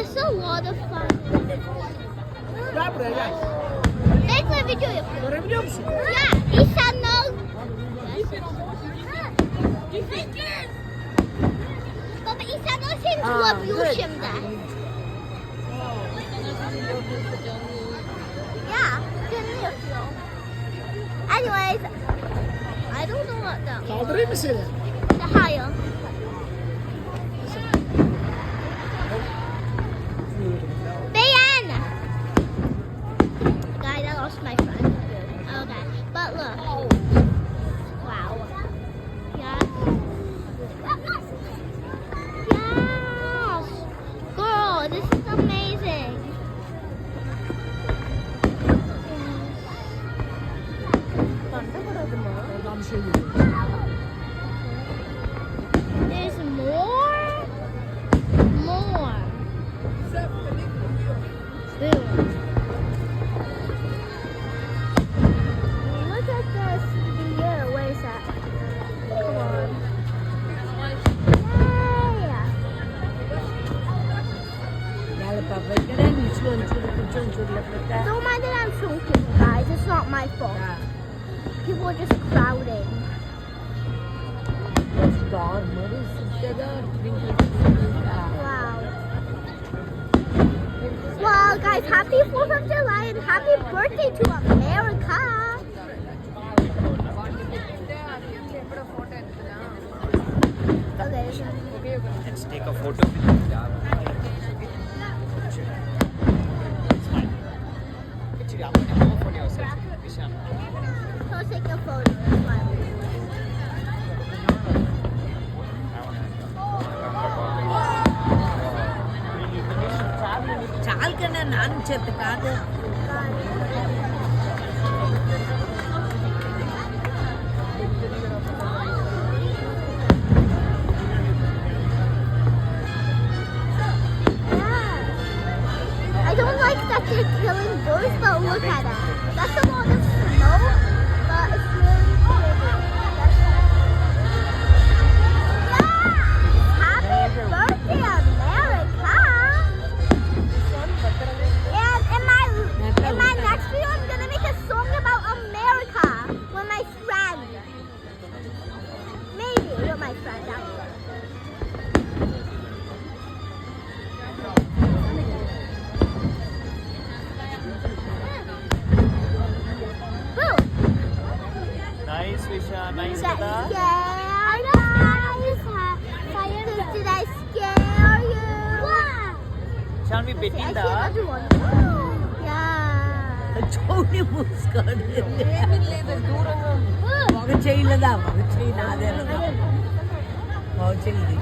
That's a lot of fun. Gel buraya gel. Bekle video yapıyorum. Görebiliyor musun? Ya insanlar. Baba insanlar seni bulabiliyor şimdi. Ya canını yapıyor. Anyways, I don't know what that was. Kaldırayım mı seni? Hayır. Beğen. Guys, I lost my friend. Okay, but look. Wow. Yes. Yes. Girl, this is amazing. Oradan bir şey geliyor. There's more. More. Boom. Look at this here. Where is that? Come on. Yay! Don't mind that I'm choking, guys. It's not my fault. People are just crowding. Wow. Well, guys, happy 4th of July and happy birthday to America. Okay. Let's take a photo. Actually, I'm going to go for yourself, Vishan. So take a photo. Smile. చాలు కన్నా నాన్న చేత కాదు I don't like that they're killing birds, but look at that. That's a lot of snow, but it's really pretty. Yeah! Happy birthday, America! And in my next video, I'm gonna make a song about America with my friend. Maybe with my friend out there. Nice, Vishan. Nice, Did Dada. I scare you? Did I scare you? Shall we bet I in scared the? everyone. Yeah. చౌని మూసుకోండి ఒక చెయ్యిలదా ఒక చెయ్యి నాదే ఒక చెయ్యి